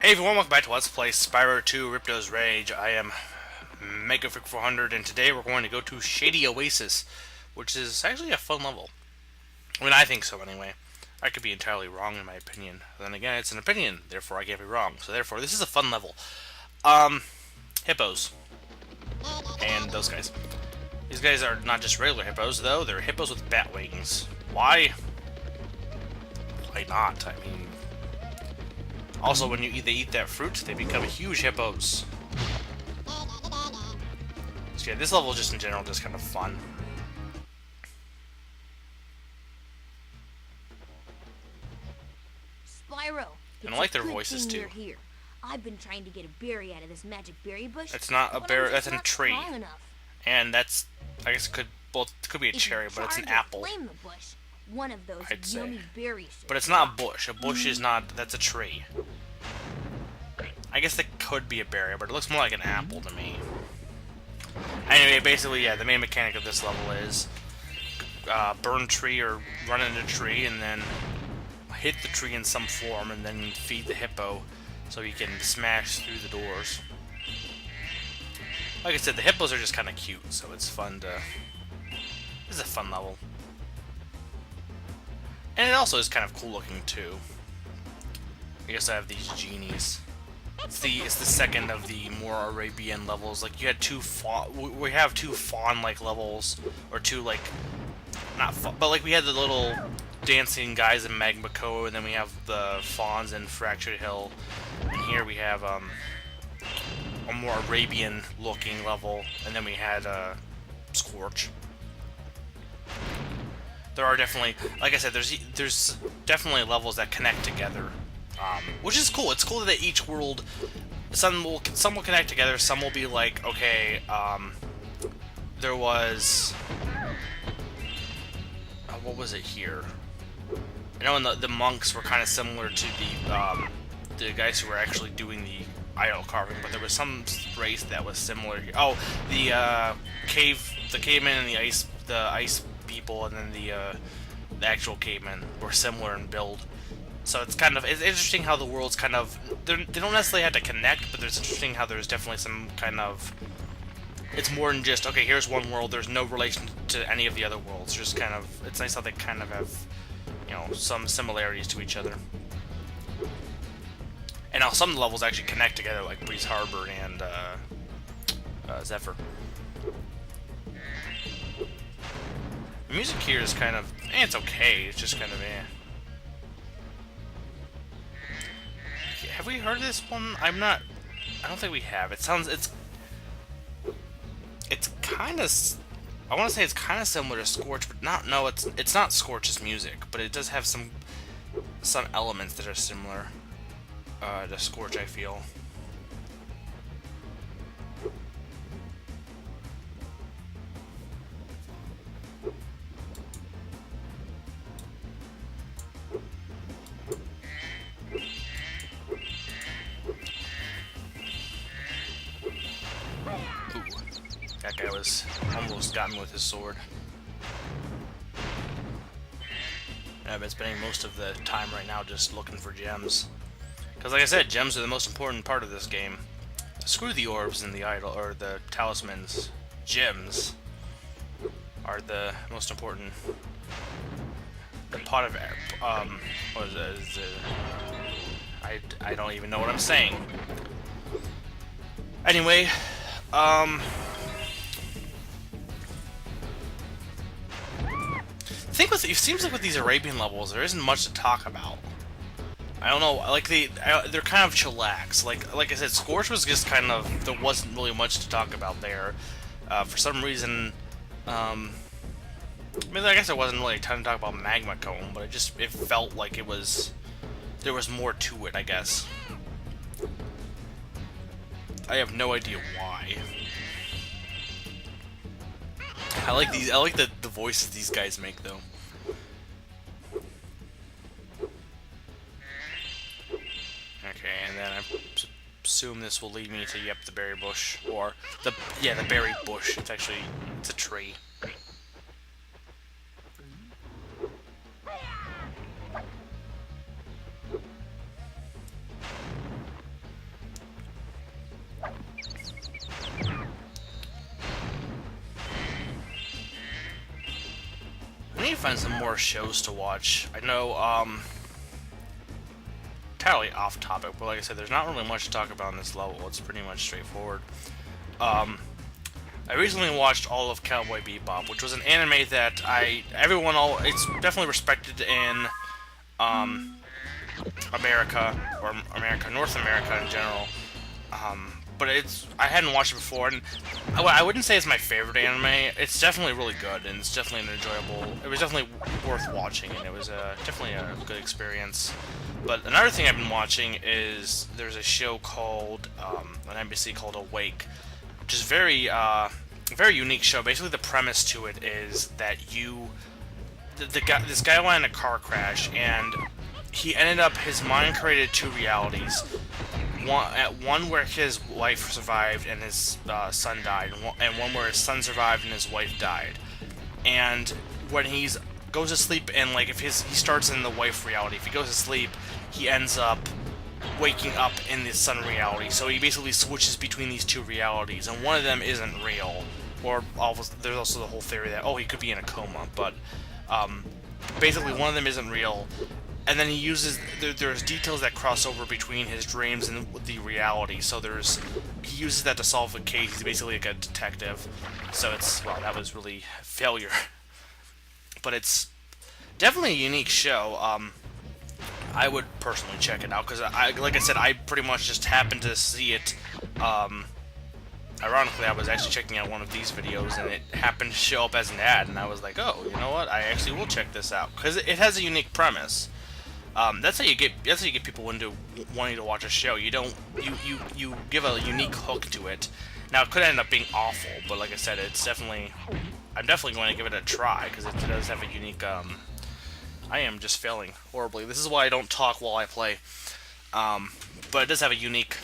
Hey everyone, welcome back to Let's Play Spyro 2 Ripto's Rage. I am MegaFreak400 and today we're going to go to Shady Oasis, which is actually a fun level. I mean, I think so anyway. I could be entirely wrong in my opinion. Then again, it's an opinion, therefore I can't be wrong. So therefore, this is a fun level. Hippos. And those guys. These guys are not just regular hippos, though. They're hippos with bat wings. Why? Why not? I mean... Also, when they eat that fruit, they become huge hippos. So yeah, this level just in general just kind of fun. Spyro, And I like their voices too. you're here. I've been trying to get a berry out of this magic berry bush. It's not a berry, that's a tree. Enough. And that's, I guess it could, well, it could be a cherry, but it's an apple. Flame the bush. One of those I'd say. yummy berries. But it's not a bush. A bush is not, that's a tree. I guess that could be a berry, but it looks more like an apple to me. Anyway, basically, yeah, the main mechanic of this level is burn tree or run into a tree and then hit the tree in some form and then feed the hippo so he can smash through the doors. Like I said, the hippos are just kind of cute, so it's fun to... This is a fun level. And it also is kind of cool looking too. I guess I have these genies. It's the second of the more Arabian levels. Like you had we have two fawn-like levels, or two like not fawn, but like we had the little dancing guys in Magma Cove, and then we have the fawns in Fractured Hill, and here we have a more Arabian-looking level, and then we had Scorch. There are definitely, like I said, there's definitely levels that connect together, which is cool. It's cool that each world, some will connect together. Some will be like, okay, there was, what was it here? I know the monks were kind of similar to the guys who were actually doing the idol carving, but there was some race that was similar. Oh, the cavemen and the ice people, and then the actual cavemen were similar in build. So it's interesting how the worlds kind of they don't necessarily have to connect, but it's interesting how there's definitely some kind of, it's more than just, okay, here's one world, there's no relation to any of the other worlds. Just kind of, it's nice how they kind of have, you know, some similarities to each other. And now some of the levels actually connect together, like Breeze Harbor and Zephyr. The music here is kind of, it's okay, it's just kind of, Have we heard this one? I don't think we have. It sounds, it's kind of, I want to say it's kind of similar to Scorch, but no, it's not Scorch's music, but it does have some elements that are similar to Scorch, I feel. That guy was almost got me with his sword. And I've been spending most of the time right now just looking for gems. Because like I said, gems are the most important part of this game. Screw the orbs and the idol, or the talismans. Gems are the most important. The pot of, what is it? I don't even know what I'm saying. Anyway, it seems like with these Arabian levels, there isn't much to talk about. I don't know, like they're kind of chillax. Like I said, Scorch was just kind of, there wasn't really much to talk about there. For some reason, I mean, I guess there wasn't really a ton to talk about Magma Cone, but it felt like there was more to it, I guess. I have no idea why. I like the voices these guys make though. Okay, and then I assume this will lead me to, yep, the berry bush, or the berry bush. It's a tree. need to find some more shows to watch. I know, entirely off topic, but like I said, there's not really much to talk about on this level. It's pretty much straightforward. I recently watched all of Cowboy Bebop, which was an anime that it's definitely respected in, North America in general. But I hadn't watched it before, and I wouldn't say it's my favorite anime. It's definitely really good, and it's definitely it was definitely worth watching, and it was definitely a good experience. But another thing I've been watching is there's a show called, on NBC called Awake, which is a very unique show. Basically, the premise to it is that this guy went in a car crash, and he ended up, his mind created two realities. One where his wife survived and his son died, and one where his son survived and his wife died. And when he goes to sleep, and like if he starts in the wife reality, if he goes to sleep, he ends up waking up in the son reality. So he basically switches between these two realities, and one of them isn't real. Or there's also the whole theory that he could be in a coma, but basically one of them isn't real. And then he uses, there's details that cross over between his dreams and the reality, so he uses that to solve a case. He's basically like a detective. So that was really a failure. But it's definitely a unique show. I would personally check it out, because like I said, I pretty much just happened to see it. Ironically, I was actually checking out one of these videos, and it happened to show up as an ad, and I was like, oh, you know what, I actually will check this out, because it has a unique premise. That's how you get people into wanting to watch a show. You give a unique hook to it. Now, it could end up being awful, but like I said, I'm definitely going to give it a try, because it does have a unique, I am just failing horribly. This is why I don't talk while I play. But it does have a unique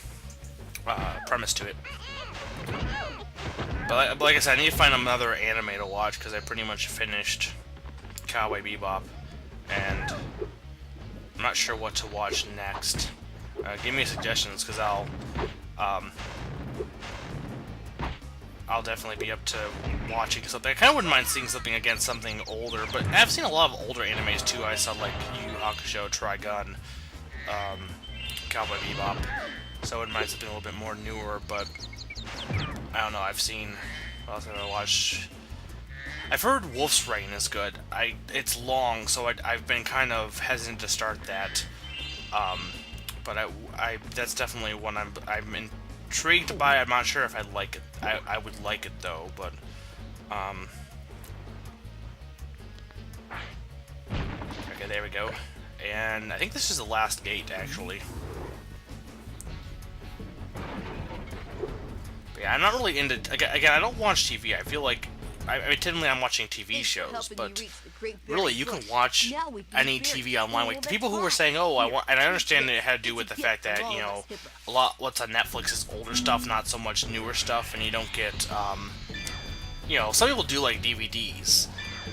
premise to it. But like I said, I need to find another anime to watch, because I pretty much finished Cowboy Bebop, and I'm not sure what to watch next. Give me suggestions, because I'll definitely be up to watching something. I kind of wouldn't mind seeing something older, but I've seen a lot of older animes too. I saw like Yu Yu Hakusho, Trigun, Cowboy Bebop, so I wouldn't mind something a little bit more newer, but I don't know, what else have I watched? I've heard Wolf's Rain is good. It's long, so I've been kind of hesitant to start that. But that's definitely one I'm intrigued by. I'm not sure if I'd like it. I would like it though, but okay, there we go. And I think this is the last gate, actually. But yeah, I'm not really into. Again, I don't watch TV. I feel like typically I'm watching TV shows, but really, you can watch any TV online. Like the people who were saying, and I understand it had to do with the fact that, you know, a lot what's on Netflix is older stuff, not so much newer stuff, and you don't get, you know, some people do like DVDs,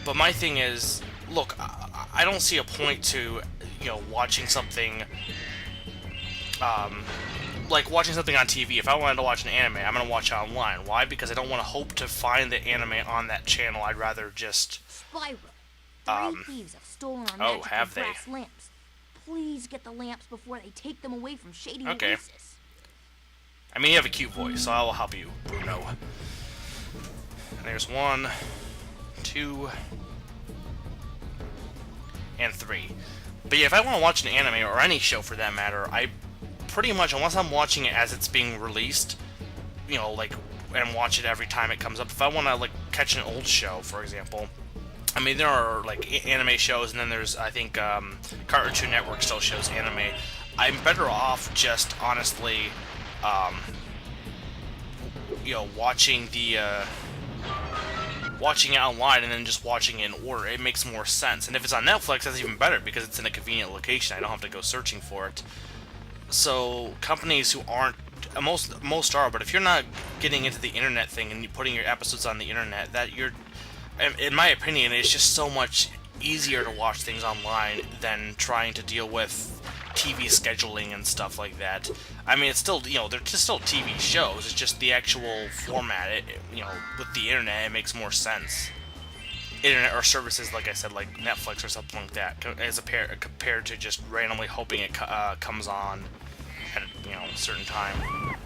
but my thing is, look, I don't see a point to, you know, watching something, like watching something on TV. If I wanted to watch an anime, I'm going to watch it online. Why? Because I don't want to hope to find the anime on that channel. I'd rather just... Spyro, 3 thieves have stolen our magic have they? brass lamps. Please get the lamps before they take them away from Shady Okay. Oasis. I mean, you have a cute voice, so I will help you, Bruno. And there's 1, 2, and 3. But yeah, if I want to watch an anime, or any show for that matter, I pretty much, unless I'm watching it as it's being released, you know, like, and watch it every time it comes up. If I want to, like, catch an old show, for example, I mean, there are, like, anime shows, and then there's, I think, Cartoon Network still shows anime. I'm better off just, honestly, you know, watching it online and then just watching it in order. It makes more sense. And if it's on Netflix, that's even better, because it's in a convenient location. I don't have to go searching for it. So companies who aren't, most are, but if you're not getting into the internet thing and you're putting your episodes on the internet, in my opinion, it's just so much easier to watch things online than trying to deal with TV scheduling and stuff like that. I mean, it's still, you know, they're just still TV shows. It's just the actual format. You know, with the internet, it makes more sense. internet or services, like I said, like Netflix or something like that, as compared to just randomly hoping it comes on at a certain time.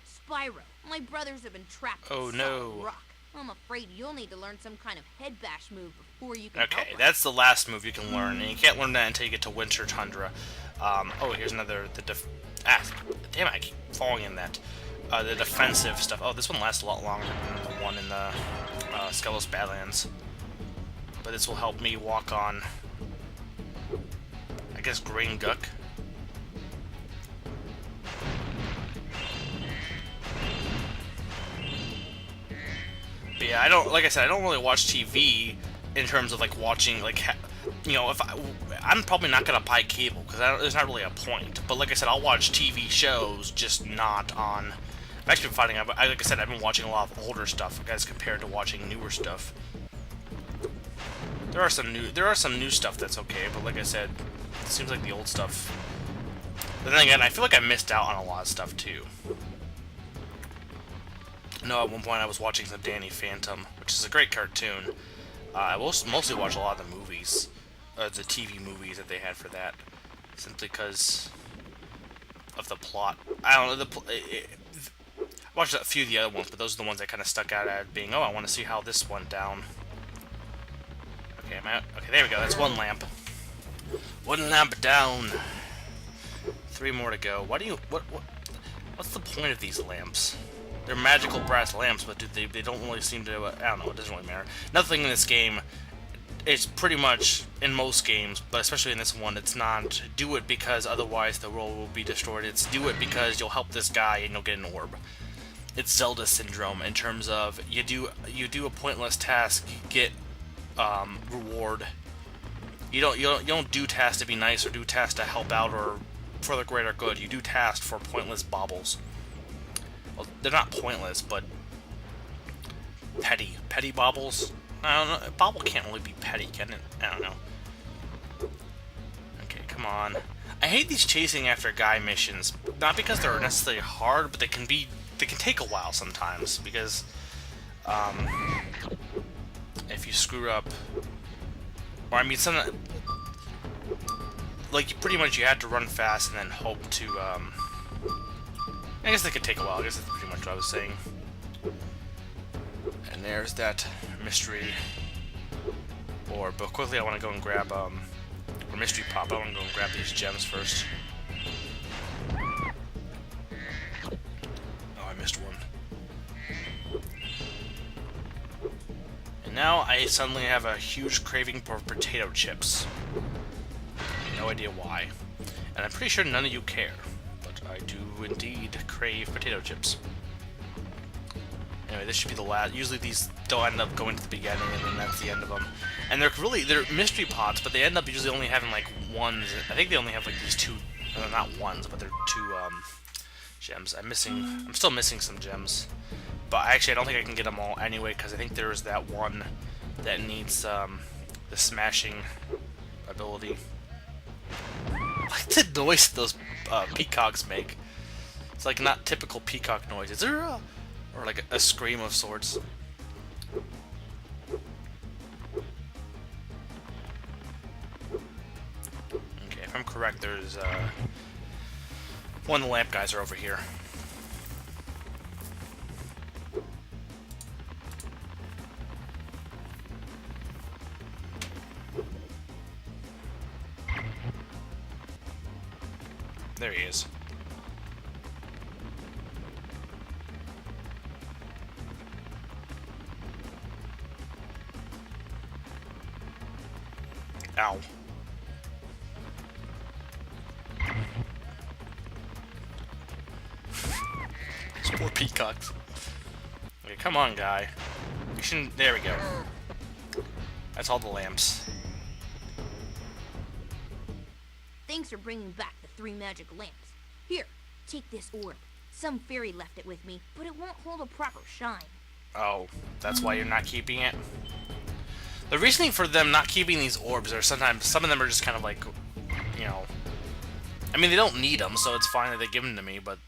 Spyro, my brothers have been trapped in solid rock. I'm afraid you'll need to learn some kind of head bash move before you can help Okay, us. that's the last move you can learn, and you can't learn that until you get to Winter Tundra. Oh, here's another, damn it, I keep falling in that. The defensive stuff. Oh, this one lasts a lot longer than the one in the Skelos Badlands. But this will help me walk on, I guess, Green Gook. But yeah, like I said, I don't really watch TV in terms of like watching, like, if I'm probably not gonna buy cable because there's not really a point. But like I said, I'll watch TV shows, just not on. I've actually been finding, like I said, I've been watching a lot of older stuff as compared to watching newer stuff. There are some new stuff that's okay, but like I said, it seems like the old stuff. But then again, I feel like I missed out on a lot of stuff too. No, at one point I was watching some Danny Phantom, which is a great cartoon. I mostly watch a lot of the movies, the TV movies that they had for that, simply because of the plot. I don't know, I watched a few of the other ones, but those are the ones that kind of stuck out as being, oh, I want to see how this went down. Okay, okay, there we go, that's one lamp. One lamp down. 3 more to go. What's the point of these lamps? They're magical brass lamps, but they don't really seem to, I don't know, it doesn't really matter. Nothing in this game, it's pretty much, in most games, but especially in this one, it's not do it because otherwise the world will be destroyed. It's do it because you'll help this guy and you'll get an orb. It's Zelda syndrome in terms of you do a pointless task, you get reward. You don't do tasks to be nice or do tasks to help out or for the greater good. You do tasks for pointless baubles. Well, they're not pointless, but petty baubles. I don't know. A bauble can't really be petty, can it? I don't know. Okay, come on. I hate these chasing after guy missions. Not because they're necessarily hard, but they can take a while sometimes because if you screw up, or I mean, like pretty much you had to run fast and then hope to. I guess they could take a while. I guess that's pretty much what I was saying. And there's that mystery orb. But quickly, I want to go and grab or mystery pop. I want to go and grab these gems first. Oh, I missed one. And now I suddenly have a huge craving for potato chips. No idea why. And I'm pretty sure none of you care. I do indeed crave potato chips. Anyway, this should be the last. Usually these don't end up going to the beginning, and then that's the end of them. And they're mystery pots, but they end up usually only having like ones. I think they only have like these 2, not ones, but they're 2 gems. I'm still missing some gems, but actually I don't think I can get them all anyway because I think there's that one that needs the smashing ability. I like the noise those peacocks make. It's like not typical peacock noises, or like a scream of sorts. Okay, if I'm correct, there's one of the lamp guys are over here. There he is. Ow. Those poor peacocks. Okay, come on, guy. You shouldn't. There we go. That's all the lamps. Thanks for bringing back the 3 magic lamps. Here, take this orb. Some fairy left it with me, but it won't hold a proper shine. Oh, that's why you're not keeping it? The reasoning for them not keeping these orbs are sometimes, some of them are just kind of like, I mean, they don't need them, so it's fine that they give them to me, but,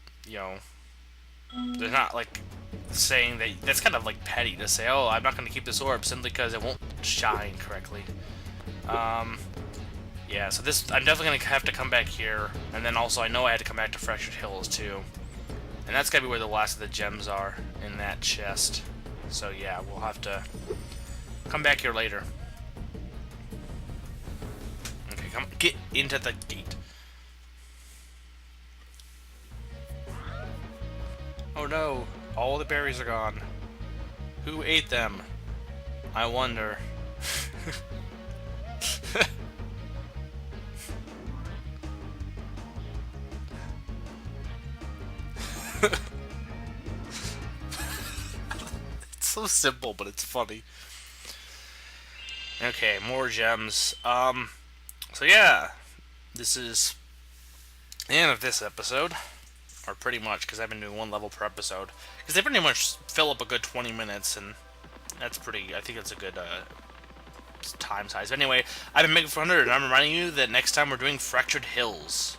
They're not, like, saying that... That's kind of, like, petty to say, oh, I'm not going to keep this orb simply because it won't shine correctly. Yeah, so this... I'm definitely going to have to come back here. And then also, I know I had to come back to Fractured Hills, too. And that's got to be where the last of the gems are, in that chest. So, yeah, we'll have to come back here later. Okay, come... Get into the gate. Oh no, all the berries are gone. Who ate them? I wonder. It's so simple, but it's funny. Okay, more gems. So yeah, this is the end of this episode. Or pretty much, because I've been doing one level per episode. Because they pretty much fill up a good 20 minutes, and that's pretty... I think that's a good time size. But anyway, I've been Mega400, and I'm reminding you that next time we're doing Fractured Hills.